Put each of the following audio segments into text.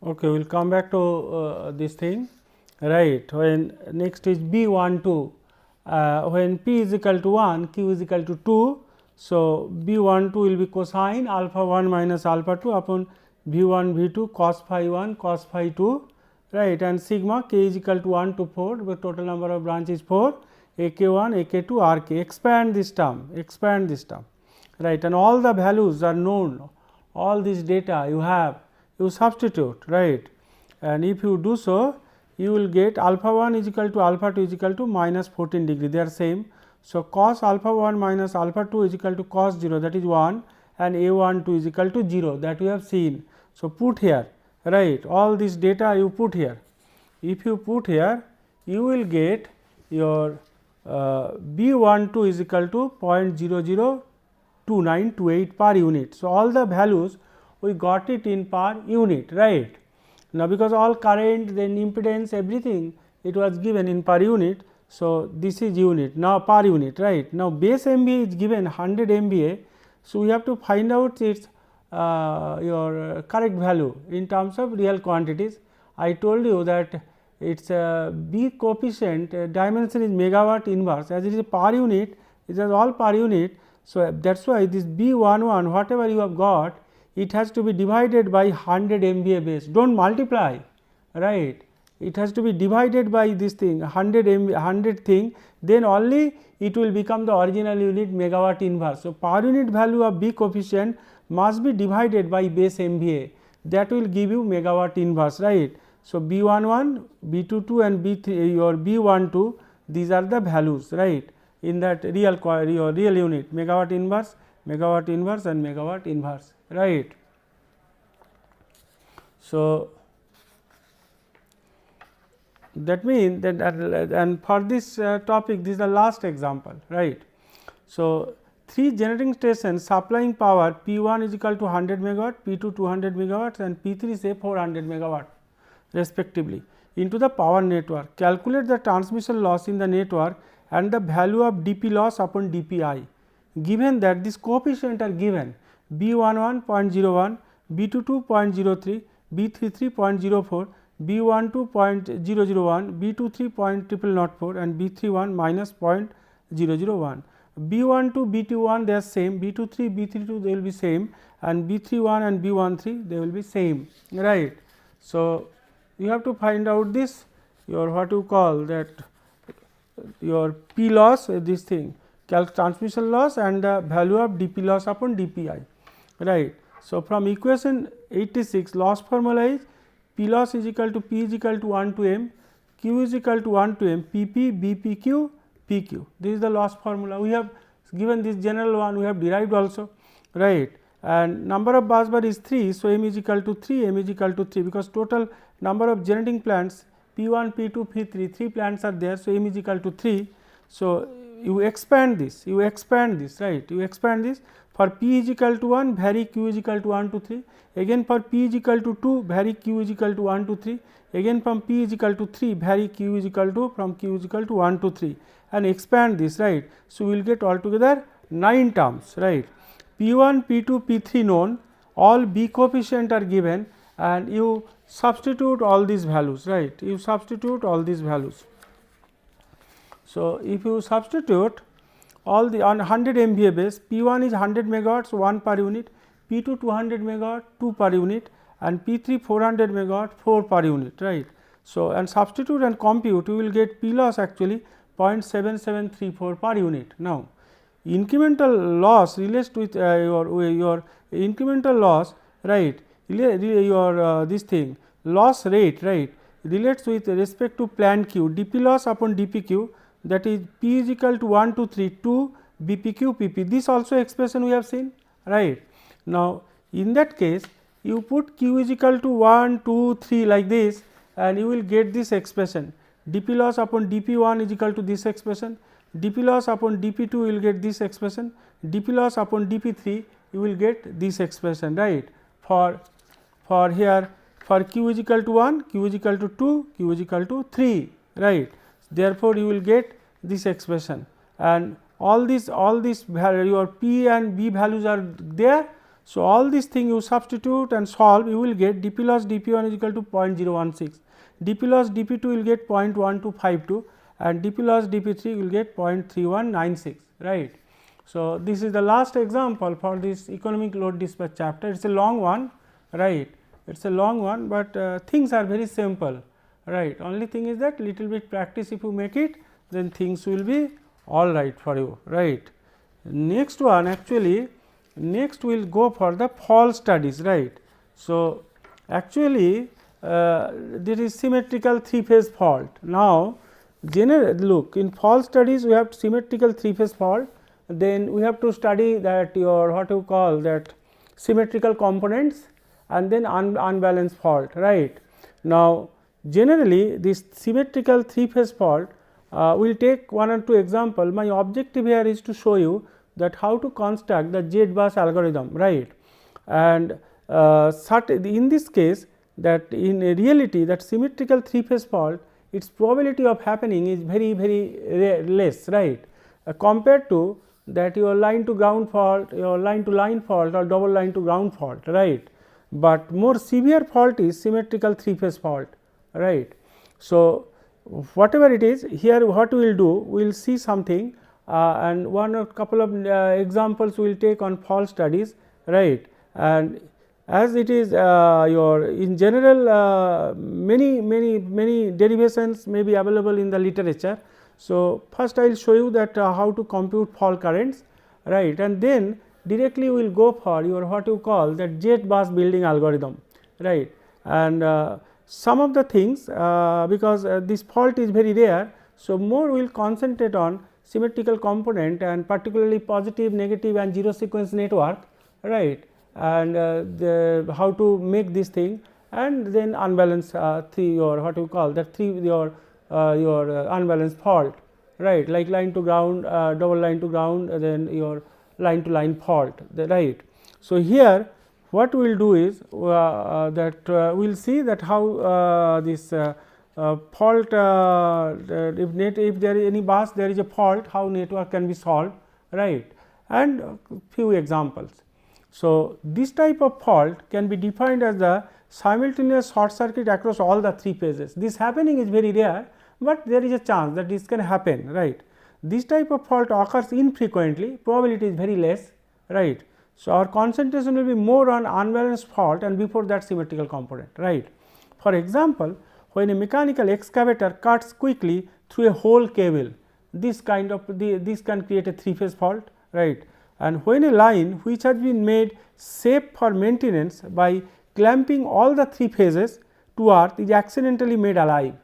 Okay, we will come back to this thing, right. When next is B 1 2, when p is equal to 1, q is equal to 2. So, B 1 2 will be cosine alpha 1 minus alpha 2 upon V 1 V 2 cos phi 1 cos phi 2, right, and sigma k is equal to 1 to 4, the total number of branches 4, a k 1 a k 2 r k. Expand this term, right, and all the values are known, all this data you have, you substitute, right, and if you do so, you will get alpha 1 is equal to alpha 2 is equal to minus 14 degree, they are same. So, cos alpha 1 minus alpha 2 is equal to cos 0, that is 1, and a 1 2 is equal to 0, that we have seen. So, put here, right, all this data you put here. If you put here, you will get your B 1 2 is equal to 0.002928 per unit. So, all the values we got it in per unit, right. Now, because all current, then impedance, everything it was given in per unit. So, this is unit now per unit, right. Now, base MVA is given 100 MVA. So, we have to find out its your correct value in terms of real quantities. I told you that its B coefficient dimension is megawatt inverse, as it is per unit, it is all per unit. So, that is why this B 1 1 whatever you have got, it has to be divided by 100 MVA base, do not multiply, right. It has to be divided by this thing 100 MVA 100 thing, then only it will become the original unit megawatt inverse. So, per unit value of B coefficient must be divided by base MVA, that will give you megawatt inverse, right. So, B 1 1, B 2 2 and B 3 your B 1 2, these are the values, right, in that real unit megawatt inverse and megawatt inverse, right. So, that means that and for this topic, this is the last example, right. So, 3 generating stations supplying power P 1 is equal to 100 megawatt, P 2 200 megawatts and P 3 say 400 megawatt respectively into the power network. Calculate the transmission loss in the network and the value of dP loss upon dPi. Given that this coefficient are given B 1 1 0.01, B 2 2 0.03, B 3 3.04, B 1 2 0.001, B 2 3 0.0004 and B 3 1 minus 0.001. B 1 2 B 2 1 they are same, B 2 3 B 3 2 they will be same and B 3 1 and B 1 3 they will be same, right. So, you have to find out this your what you call that your P loss this thing transmission loss and the value of dP loss upon dPi, right. So, from equation 86 loss formula is P loss is equal to P is equal to 1 to M, Q is equal to 1 to M, PP, BPQ, PQ. This is the loss formula. We have given this general one, we have derived also, right. And number of bus bar is 3. So, M is equal to 3, M is equal to 3, because total number of generating plants P 1, P 2, P 3, 3 plants are there. So, M is equal to 3. So, you expand this, right, you expand this for P is equal to 1 vary Q is equal to 1 to 3, again for P is equal to 2 vary Q is equal to 1 to 3, again from P is equal to 3 vary Q is equal to from Q is equal to 1 to 3 and expand this, right. So, we will get altogether 9 terms, right. P 1, P 2, P 3 known, all B coefficient are given and you substitute all these values, right, you substitute all these values. So, if you substitute all the on 100 MVA base, P 1 is 100 megawatts 1 per unit, P 2 200 megawatt 2 per unit and P 3 400 megawatt 4 per unit, right. So, and substitute and compute you will get P loss actually 0.7734 per unit. Now, incremental loss relates with your incremental loss, right, your this thing loss rate, right, relates with respect to plant Q dP loss upon dPq, that is P is equal to 1 to 3 2 BPQ PP, this also expression we have seen, right. Now, in that case you put Q is equal to 1 2 3 like this and you will get this expression dP loss upon dP 1 is equal to this expression, dP loss upon dP 2 you will get this expression, dP loss upon dP 3 you will get this expression, right. For here for Q is equal to 1, Q is equal to 2, Q is equal to 3, right. Therefore, you will get this expression and all these your P and B values are there. So, all these thing you substitute and solve, you will get dP loss dP1 is equal to 0.016, dP loss dP2 will get 0.1252 and dP loss dP3 will get 0.3196, right. So, this is the last example for this economic load dispatch chapter. It is a long one, right. It is a long one, but things are very simple, right. Only thing is that little bit practice, if you make it, then things will be all right for you, right. Next one, actually next we will go for the fault studies, right. So, actually there is symmetrical 3-phase fault. Now, look, in fault studies we have symmetrical 3-phase fault, then we have to study that your what you call that symmetrical components and then unbalanced fault, right. Now, generally this symmetrical 3-phase fault we will take 1 or 2 example. My objective here is to show you that how to construct the Z bus algorithm, right. And in this case, that in reality that symmetrical 3-phase fault, its probability of happening is very less, right, compared to that your line to ground fault, your line to line fault or double line to ground fault, right. But more severe fault is symmetrical 3-phase fault, right. So, whatever it is, here what we will do, we will see something and one or couple of examples we will take on fault studies, right. And as it is your in general many derivations may be available in the literature. So, first I will show you that how to compute fault currents, right, and then directly we will go for your what you call that Z bus building algorithm, right. And some of the things because this fault is very rare. So, more we will concentrate on symmetrical component and particularly positive, negative and zero sequence network, right, and how to make this thing, and then unbalanced or what you call that your unbalanced fault, right, like line to ground, double line to ground, then your line to line fault, right. So, here what we will do is that we will see that how this fault if there is any bus, there is a fault, how network can be solved, right, and few examples. So, this type of fault can be defined as the simultaneous short circuit across all the 3 phases. This happening is very rare, but there is a chance that this can happen, right. This type of fault occurs infrequently, probability is very less, right. So, our concentration will be more on unbalanced fault and before that symmetrical component, right. For example, when a mechanical excavator cuts quickly through a whole cable, this kind of this can create a 3-phase fault, right. And when a line which has been made safe for maintenance by clamping all the 3 phases to earth is accidentally made alive,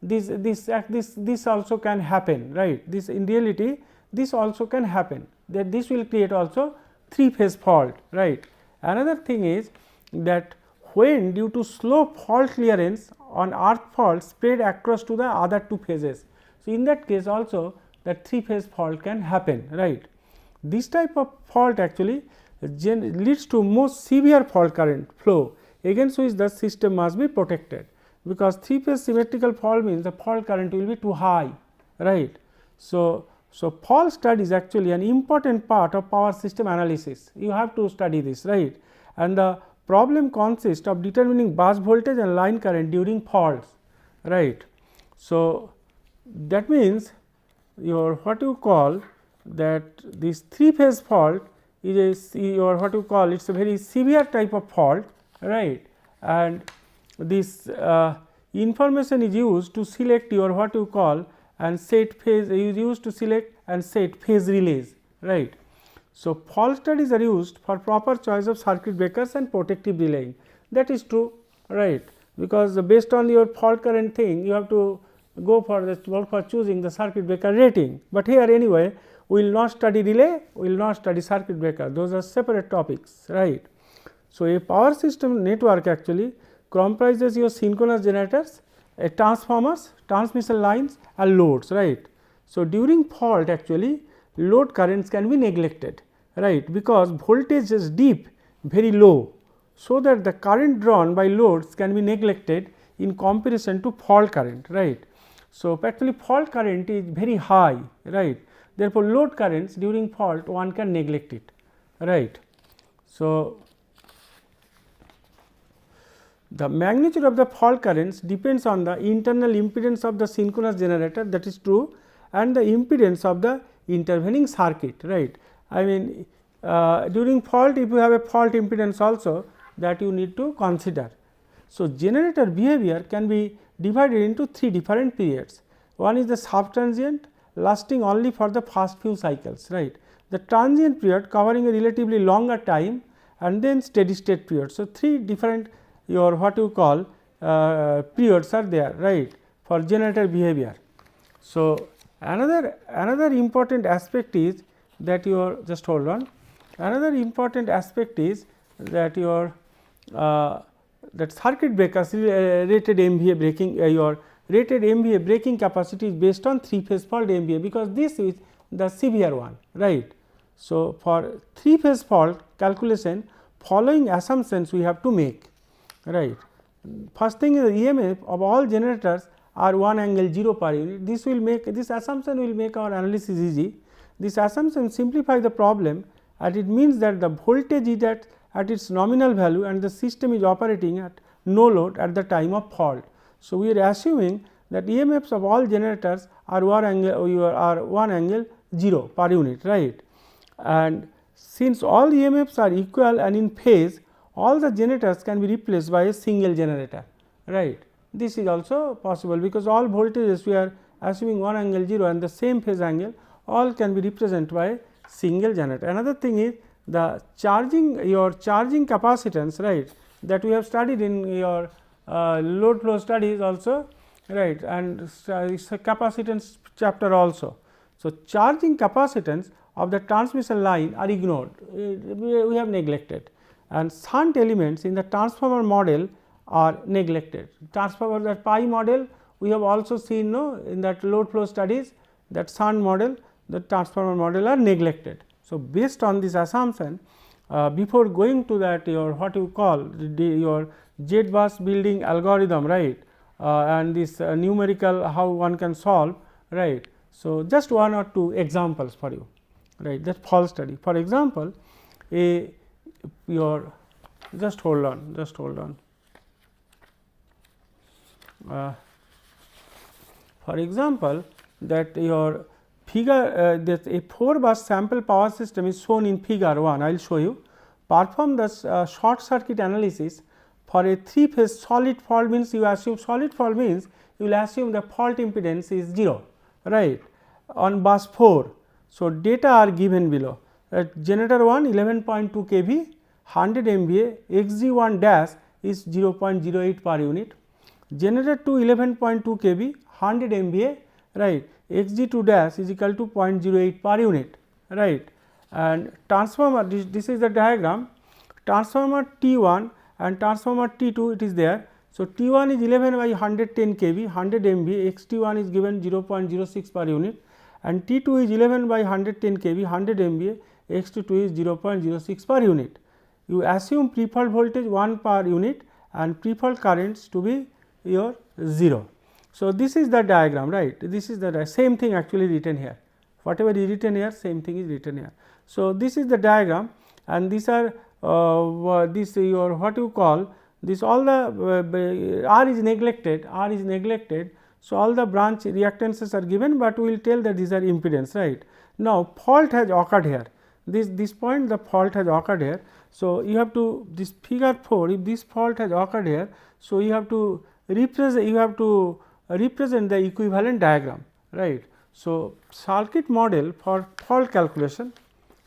this also can happen, right. This in reality this also can happen, that this will create also 3-phase fault, right. Another thing is that when due to slow fault clearance on earth fault spread across to the other 2 phases. So, in that case also that 3-phase fault can happen, right. This type of fault actually leads to most severe fault current flow against which the system must be protected, because 3-phase symmetrical fault means the fault current will be too high, right. So, fault study is actually an important part of power system analysis, you have to study this, right, and the problem consists of determining bus voltage and line current during faults, right. So, that means your what you call that this 3-phase fault is your what you call it is a very severe type of fault, right, and this information is used to select your what you call and set phase is used to select and set phase relays, right. So, fault studies are used for proper choice of circuit breakers and protective relaying, that is true, right, because based on your fault current thing you have to go for choosing the circuit breaker rating, but here anyway we will not study relay, we will not study circuit breaker, those are separate topics, right. So, a power system network actually comprises your synchronous generators, transformers, transmission lines and loads, right. So, during fault actually load currents can be neglected, right, because voltage is deep very low. So, that the current drawn by loads can be neglected in comparison to fault current, right. So, actually fault current is very high, right, therefore, load currents during fault one can neglect it, right. So, the magnitude of the fault currents depends on the internal impedance of the synchronous generator, that is true, and the impedance of the intervening circuit, right. I mean during fault, if you have a fault impedance also, that you need to consider. So, generator behavior can be divided into 3 different periods. One is the subtransient, lasting only for the first few cycles, right. The transient period covering a relatively longer time, and then steady state period. So, 3 different your what you call periods are there, right, for generator behavior. So, another important aspect is that your, just hold on, another important aspect is that your that circuit breakers rated MVA breaking your rated MVA breaking capacity is based on 3 phase fault MVA, because this is the severe one, right. So, for 3 phase fault calculation, following assumptions we have to make, right. First thing is the EMF of all generators are 1 angle 0 per unit. This will make, this assumption will make our analysis easy. This assumption simplify the problem, and it means that the voltage is at its nominal value and the system is operating at no load at the time of fault. So, we are assuming that EMFs of all generators are 1 angle 0 per unit, right. And since all EMFs are equal and in phase, all the generators can be replaced by a single generator, right. This is also possible, because all voltages we are assuming 1 angle 0 and the same phase angle, all can be represented by a single generator. Another thing is the charging, your charging capacitance, right, that we have studied in your load flow studies also, right, and capacitance chapter also. So, charging capacitance of the transmission line are ignored, we have neglected, and shunt elements in the transformer model are neglected. Transformer, that pi model we have also seen, no, in that load flow studies, that shunt model, the transformer model are neglected. So, based on this assumption, before going to that your what you call your Z bus building algorithm, right, and this numerical how one can solve, right. So, just 1 or 2 examples for you, right, that fault study. For example, your just hold on. For example, that your figure that a 4 bus sample power system is shown in figure 1. I will show you. Perform the short circuit analysis for a 3 phase solid fault, means you assume solid fault means you will assume the fault impedance is 0, right, on bus 4. So, data are given below. Generator 1 11.2 kV, 100 MVA, Xg1 dash is 0.08 per unit. Generator 2 11.2 kV, 100 MVA, right, Xg2 dash is equal to 0.08 per unit, right. And transformer, this is the diagram, transformer T1 and transformer T2 it is there. So, T1 is 11 by 110 kV, 100 MVA, Xt1 is given 0.06 per unit, and T2 is 11 by 110 kV, 100 MVA, Xt2 is 0.06 per unit. You assume pre-fault voltage 1 per unit and pre-fault currents to be your 0. So, this is the diagram, right, this is the same thing actually written here, whatever is written here, same thing is written here. So, this is the diagram, and these are this your what you call this, all the R is neglected. So, all the branch reactances are given, but we will tell that these are impedance, right. Now, fault has occurred here, this point the fault has occurred here. So, you have to this figure 4, if this fault has occurred here, so you have to represent the equivalent diagram, right. So, circuit model for fault calculation,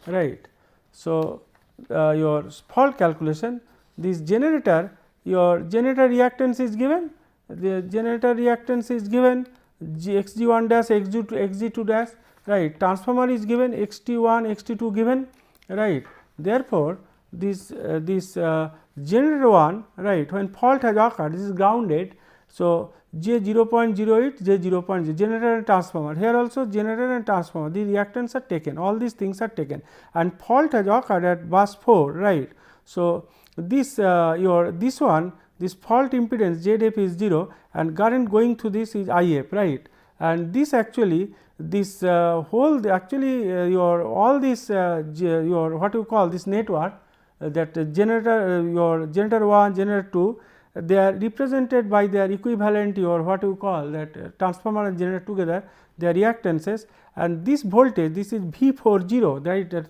right. So, your fault calculation, this generator, your generator reactance is given, the generator reactance is given Xg1 dash, Xg2 dash, right, transformer is given Xt1, Xt2 given, right. Therefore, this generator 1, right, when fault has occurred, this is grounded. So, J 0.08, J 0.0, generator and transformer, here also generator and transformer, the reactants are taken, all these things are taken, and fault has occurred at bus 4, right. So, this this fault impedance ZF is 0 and current going through this is IF, right, and this actually this whole actually your all this your what you call this network, that generator your generator 1, generator 2 they are represented by their equivalent, or what you call that transformer and generator together, their reactances, and this voltage, this is V40, right,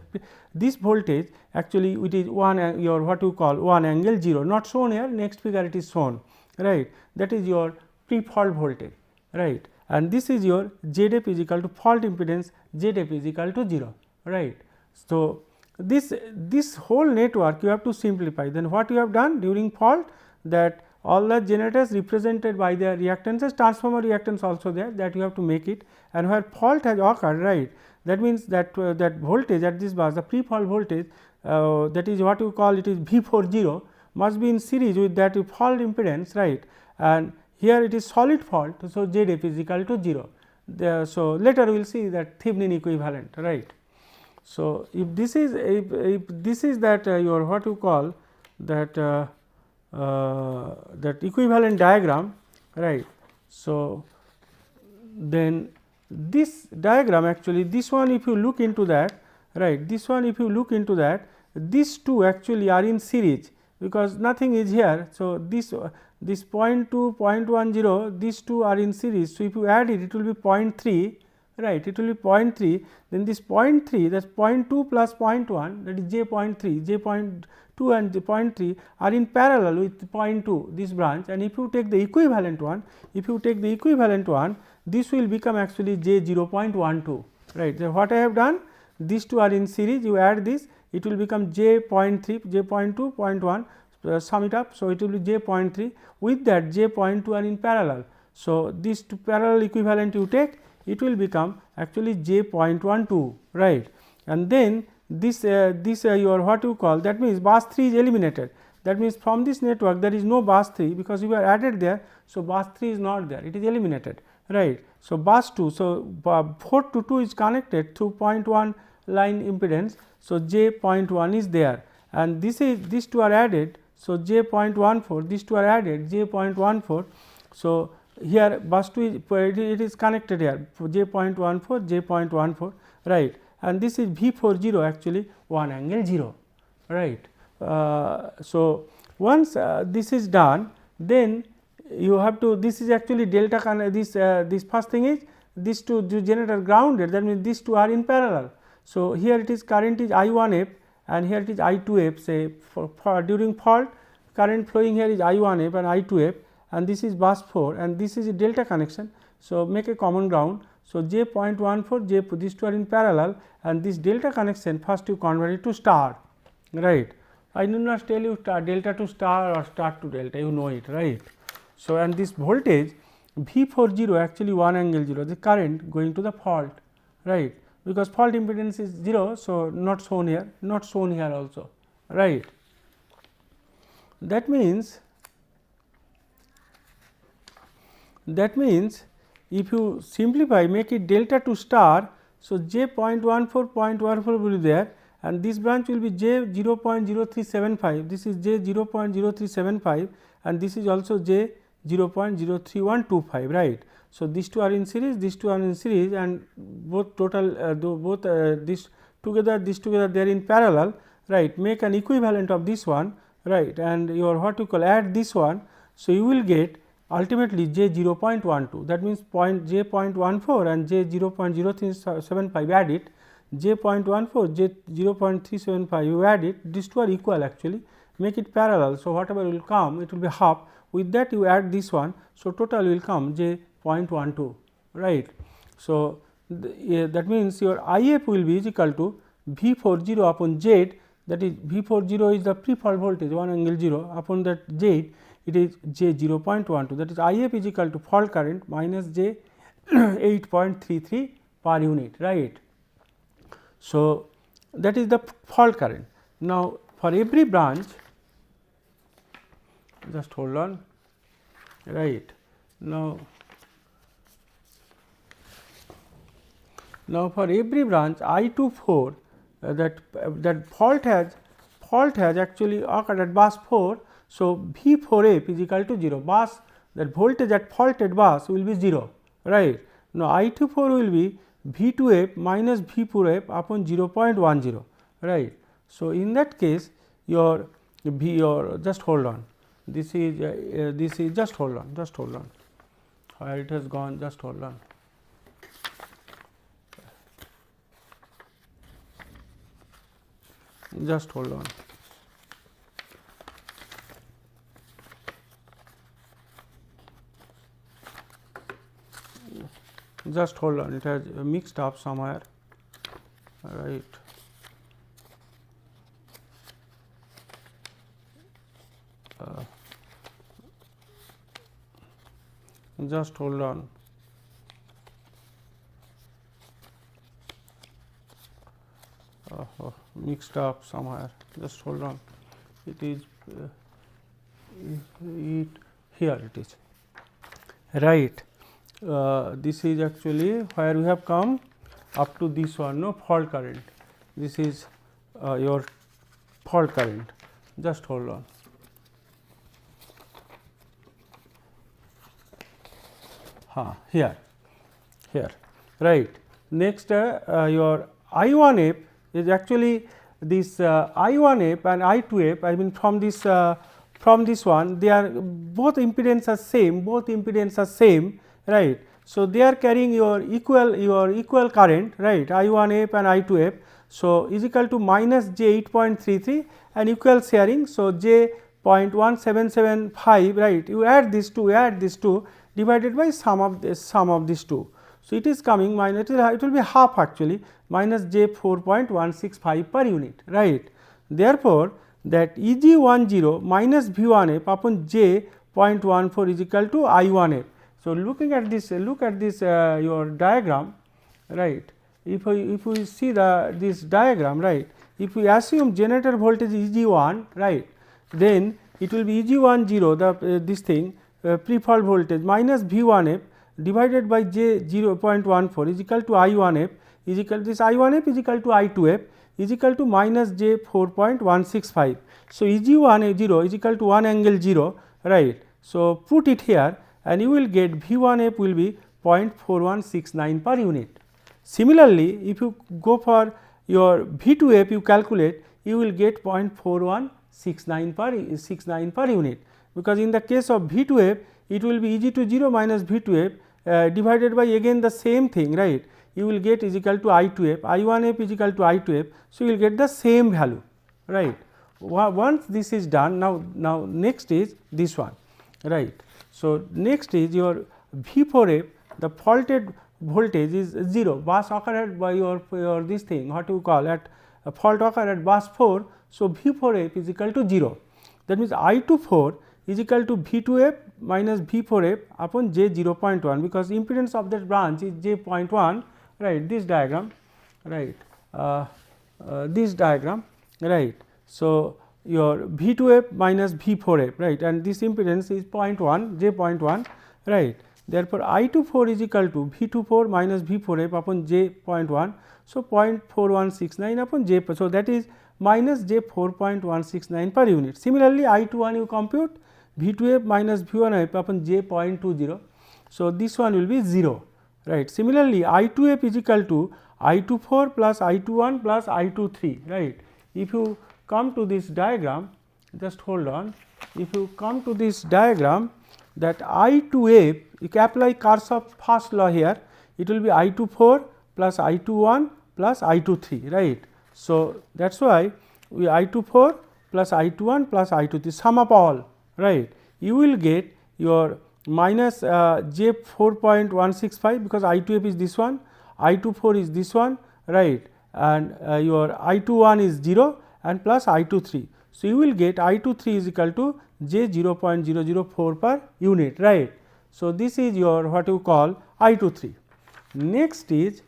this voltage actually it is your what you call 1 angle 0, not shown here, next figure it is shown, right, that is your pre-fault voltage, right, and this is your ZF is equal to fault impedance, ZF is equal to 0, right. So, this whole network you have to simplify. Then what you have done during fault, that all the generators represented by their reactances, transformer reactance also there, that you have to make it, and where fault has occurred, right, that means that that voltage at this bus, the pre-fault voltage, that is what you call it is V40, must be in series with that fault impedance, right, and here it is solid fault. So, ZF is equal to 0. So, later we will see that Thevenin equivalent, right. So, if this is that your what you call that that equivalent diagram, right. So, then this diagram actually, this one if you look into that, right, this one if you look into that, these two actually are in series, because nothing is here. So, this 0.2, 0.10, these two are in series. So, if you add it, it will be 0.3, right, it will be 0.3, then this 0.3, that is 0.2 plus 0.1, that is J.3, J.2 and J.3 are in parallel with 0.2 this branch, and if you take the equivalent one, this will become actually J 0.12, right. So, what I have done, these two are in series, you add this, it will become J.3, J.2, 0.1, sum it up. So, it will be J.3, with that J.2 are in parallel. So, these two parallel equivalent you take, it will become actually J.12, right, and then this your what you call, that means bus 3 is eliminated, that means from this network there is no bus 3, because you are added there. So, bus 3 is not there, it is eliminated, right. So, bus 2, so 4 to 2 is connected through 0.1 line impedance. So, J.1 is there, and these two are added. So, J.14, these two are added, J.14. So, here bus 2 is it is connected here, J.14, J.14, right, and this is V40 actually 1 angle 0, right. So, once this is done, then you have to, this is actually delta this first thing is these two generator grounded, that means these two are in parallel. So, here it is current is I1F and here it is I2F, say for during fault current flowing here is I1F and I2F, and this is bus 4 and this is a delta connection. So, make a common ground. So, J.14, these two are in parallel, and this delta connection first you convert it to star, right. I do not tell you delta to star or star to delta, you know it, right. So, and this voltage V40 actually 1 angle 0, the current going to the fault, right, because fault impedance is 0. So, not shown here, not shown here also, right. That means if you simplify, make it delta to star. So, J.14 will be there, and this branch will be J 0.0375, this is J 0.0375 and this is also J 0.03125, right. So, these two are in series, these two are in series, and both total this together they are in parallel, right. Make an equivalent of this one, right, and your what you call add this one. So, you will get ultimately J 0.12, that means J 0.14 and J 0.0375 add it, J 0.14, J 0.375 you add it, these two are equal actually, make it parallel. So, whatever will come, it will be half, with that you add this one. So, total will come J 0.12, right. So, that means your IF will be equal to V40 upon Z, that is V40 is the pre-fault voltage 1 angle 0, upon that Z it is J 0.12, that is IF is equal to fault current minus J 8.33 per unit, right. So, that is the fault current. Now, for every branch, just hold on, right. Now, for every branch I24 that fault has actually occurred at bus 4. So, V4F is equal to 0, bus that voltage at faulted bus will be 0, right. Now, I24 will be V2F minus V4F upon 0.10, right. So, in that case your just hold on. this is just hold on, where it has gone, just hold on. Just hold on. Just hold on, it has mixed up somewhere, right. Just hold on. Mixed up somewhere, just hold on. It is here it is, right. This is actually where we have come up to this one, no, fault current. This is your fault current, just hold on. Here, right. Next, your I1F is actually this I1F and I2F. I mean from this one, they are both impedance are same, right. So, they are carrying your equal current, right, I1F and I2F. So, is equal to minus j 8.33 and equal sharing. So, j 0.1775, right. You add these two divided by sum of these two. So, it is coming minus, it will be half actually, minus j 4.165 per unit, right. Therefore, that Eg10 minus V1F upon j 0.14 is equal to I1F. So, looking at this, your diagram, right. If we see this diagram, right, if we assume generator voltage Eg1, right, then it will be Eg10 this thing pre-fault voltage minus V1F divided by j 0.14 is equal to I1F is equal to this I1F is equal to I2F is equal to minus j 4.165. So, Eg10 is equal to 1 angle 0, right. So, put it here and you will get V1F will be 0.4169 per unit. Similarly, if you go for your V2F you calculate, you will get 0.4169 per unit, because in the case of V2F it will be Eg20 minus V2F divided by again the same thing, right. You will get is equal to I2F, I1F is equal to I2F. So, you will get the same value, right. Once this is done, now next is this one, right. So, next is your V4F, the faulted voltage is 0, bus occurred by your this thing, what you call at fault occurred at bus 4. So, V4F is equal to 0, that means I24 is equal to V2F minus V4F upon j 0.1, because impedance of that branch is j 0.1, right, this diagram, right, this diagram, right. So, your V2F minus V4F, right, and this impedance is 0.1 j 0.1, right. Therefore, I24 is equal to V24 minus V4F upon j 0.1. So, 0.4169 upon j. So, that is minus j 4.169 per unit. Similarly, I21 you compute V2F minus V1F upon j 0.20. So, this one will be 0, right. Similarly, I2F is equal to I24 plus I21 plus I23, right. If you come to this diagram, just hold on, if you come to this diagram, that I2F, you can apply Kirchhoff's first law here, it will be I24 plus I21 plus I23, right. So, that is why we I24 plus I21 plus I23 sum up all, right. You will get your minus j 4.165, because I2F is this one, I24 is this one, right, and your I21 is 0 and plus I23. So, you will get I23 is equal to j 0.004 per unit, right. So, this is your what you call I23. Next is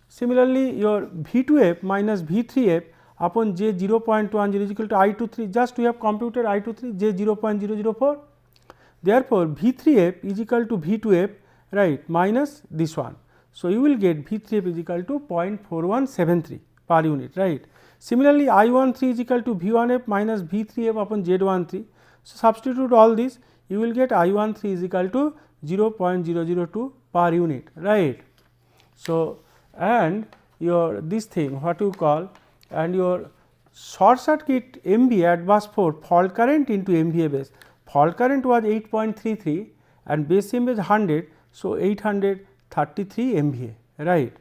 similarly your V2F minus V3F upon j 0.10 is equal to I23, just we have computed I23 j 0.004. Therefore, V3F is equal to V2F, right, minus this one. So, you will get V3F is equal to 0.4173 per unit, right. Similarly, I13 is equal to V1F minus V3F upon Z13. So, substitute all this, you will get I13 is equal to 0.002 per unit, right. So, and your this thing what you call, and your short circuit MVA at bus 4 fault current into MVA base. fault current was 8.33 and base EMF is 100. So, 833 MVA, right.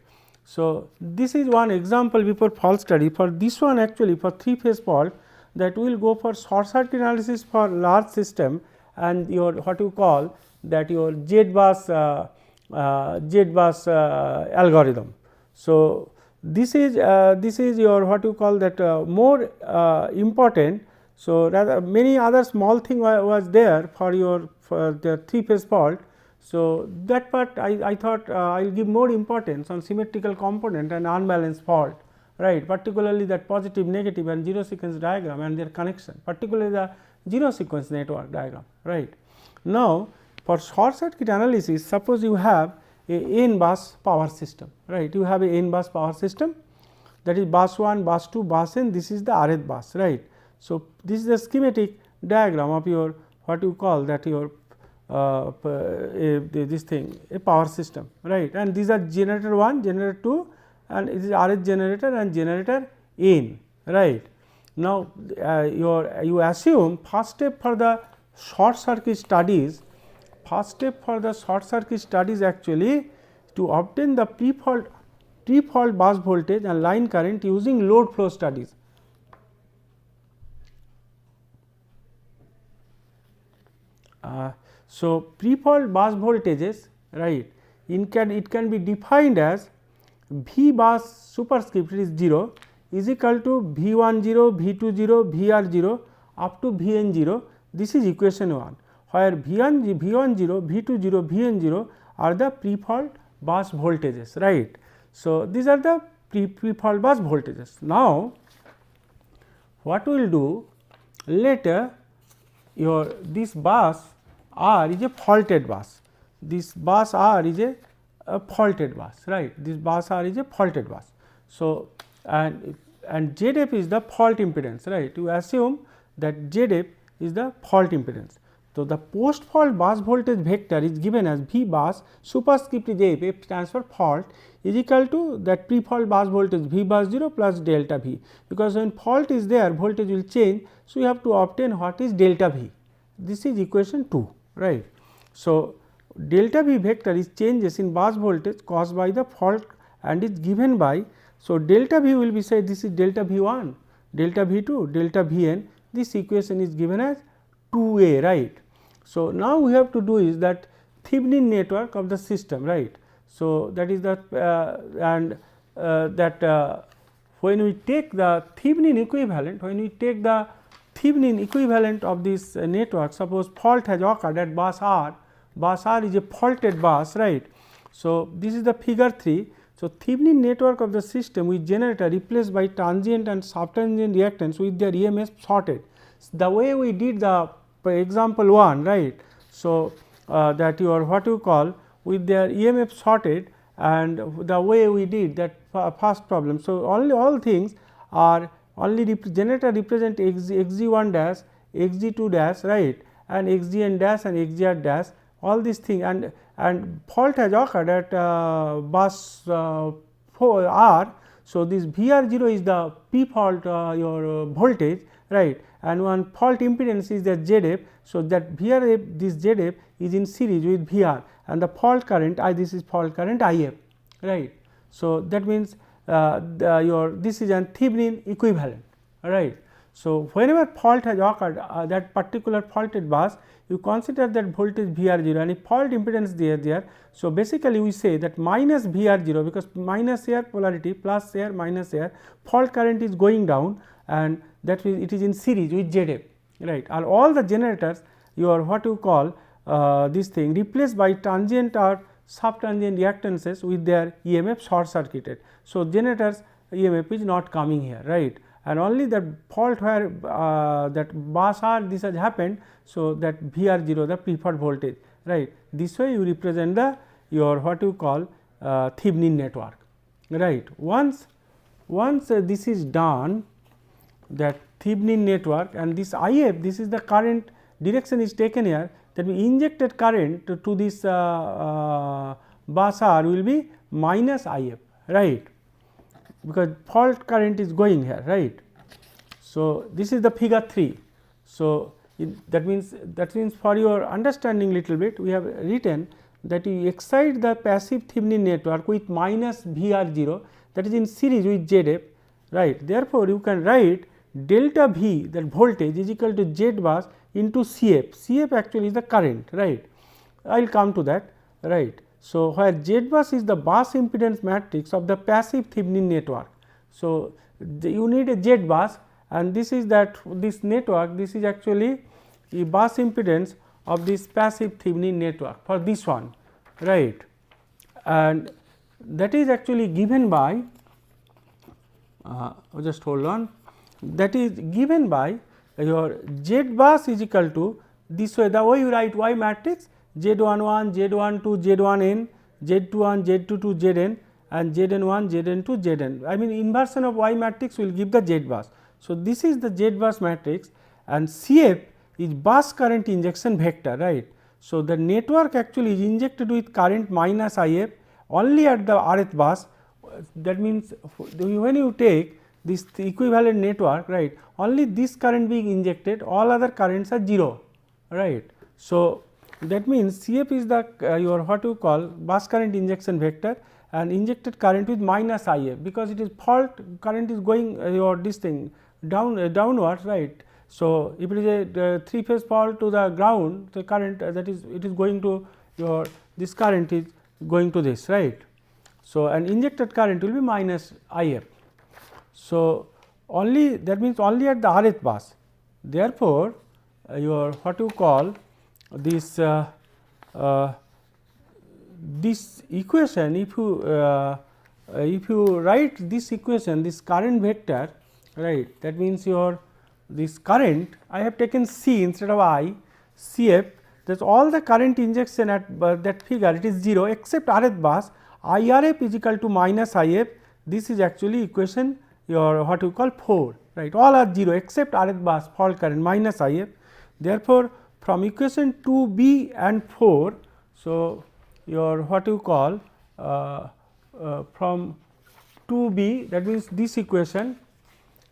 So, this is one example before fault study. For this one actually for 3 phase fault, that we will go for short circuit analysis for large system and your what you call that your Z bus algorithm. So, this is your what you call that more important. So, rather many other small thing was there for your for the 3 phase fault. So, that part I thought I will give more importance on symmetrical component and unbalanced fault, right, particularly that positive, negative and zero sequence diagram and their connection, particularly the zero sequence network diagram, right. Now, for short circuit analysis, suppose you have a n bus power system, right, you have a n bus power system, that is bus 1, bus 2, bus n, this is the rth bus, right. So, this is the schematic diagram of your what you call that your this thing a power system, right, and these are generator 1, generator 2 and it is rth generator and generator n, right. Now, you assume first step for the short circuit studies, actually to obtain the pre-fault bus voltage and line current using load flow studies. So, pre-fault bus voltages, right, it can be defined as V bus superscript is 0 is equal to V10, V20, Vr0 up to Vn0. This is equation 1, where V10, V20, Vn0 are the pre-fault bus voltages, right. So, these are the pre-fault bus voltages. Now, what we will do later, your this bus R is a faulted bus, this bus R is a faulted bus, right, this bus R is a faulted bus. So, and ZF is the fault impedance, right, you assume that ZF is the fault impedance. So, the post fault bus voltage vector is given as V bus superscript ZF, F stands for fault, is equal to that pre fault bus voltage V bus 0 plus delta V, because when fault is there voltage will change. So, you have to obtain what is delta V, this is equation 2, right. So, delta V vector is changes in bus voltage caused by the fault and is given by. So, delta V will be said this is delta V1, delta V2, delta Vn, this equation is given as 2a, right. So, now we have to do is that Thevenin network of the system, right. So, that is the when we take the Thevenin equivalent, of this network, suppose fault has occurred at bus R is a faulted bus, right. So, this is the figure 3. So, Thevenin network of the system with generator replaced by transient and subtransient reactance with their EMF sorted. The way we did the example 1, right. So, that your what you call with their EMF sorted and the way we did that first problem. So, all things are only generator represent xg1 dash, xg2 dash, right, and xgn dash and xgr dash, all these things, and fault has occurred at bus 4 R. So, this Vr0 is the P fault your voltage, right, and one fault impedance is the ZF. So, that Vrf, this ZF is in series with Vr and the fault current this is fault current If, right. So, that means this is an Thevenin equivalent, right. So, whenever fault has occurred that particular faulted bus, you consider that voltage Vr0 and if fault impedance there. So, basically we say that minus Vr0, because minus here polarity, plus here, minus here, fault current is going down and that means it is in series with ZF, right. And all the generators your what you call this thing replaced by transient or subtransient reactances with their EMF short circuited. So, generators EMF is not coming here, right, and only the fault where that bus R this has happened. So, that Vr0 the preferred voltage, right. This way you represent the your what you call Thevenin network, right. Once this is done, that Thevenin network and this If, this is the current direction is taken here, that we injected current to this bus R will be minus If, right, because fault current is going here, right. So, this is the figure 3. So, that means for your understanding little bit, we have written that you excite the passive Thevenin network with minus VR0, that is in series with ZF, right. Therefore, you can write delta V, that voltage, is equal to Z bus into Cf. Cf actually is the current, right. I will come to that, right. So, where Z bus is the bus impedance matrix of the passive Thevenin network. So, you need a Z bus, and this is that this network, this is actually the bus impedance of this passive Thevenin network for this one, right. And that is actually given by just hold on, that is given by your Z bus is equal to this way, the way you write Y matrix Z11, Z12, Z1n, Z21, Z22, Zn, and Zn1, Zn2, Zn. I mean inversion of Y matrix will give the Z bus. So, this is the Z bus matrix, and Cf is bus current injection vector, right. So, the network actually is injected with current minus If only at the Rth bus. That means, when you take this equivalent network, right, only this current being injected, all other currents are 0, right. So, that means, Cf is the your what you call bus current injection vector, and injected current with minus If, because it is fault current is going your this thing downwards, right. So, if it is a 3 phase fault to the ground, the current that is it is going to your this current is going to this, right. So, and injected current will be minus If. So, only that means only at the Rth bus. Therefore, your what you call this this equation, if you write this equation, this current vector, right, that means your this current, I have taken C instead of I, Cf, that is all the current injection at that figure, it is 0 except Rth bus, IRF is equal to minus If. This is actually equation your what you call 4, right, all are 0 except Rth bus fault current minus If. Therefore, from equation 2b and 4, so your what you call from 2b, that means this equation,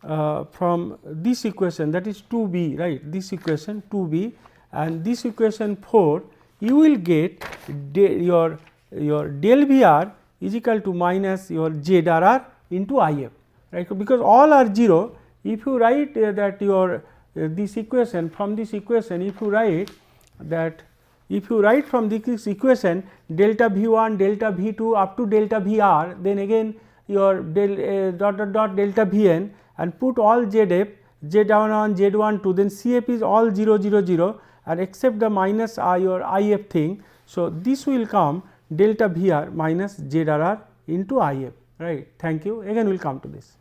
from this equation, that is 2b, right, this equation 2b, and this equation 4, you will get your del Vr is equal to minus your ZRR into If, right, because all are 0. If you write that your this equation, from this equation, if you write that, if you write from this equation delta V1, delta V2 up to delta Vr, then again your del dot delta Vn, and put all Zf, Z11, Z12, then Cf is all 0 0 0, and except the minus your If thing. So, this will come delta Vr minus ZRR into If, right. Thank you. Again we will come to this.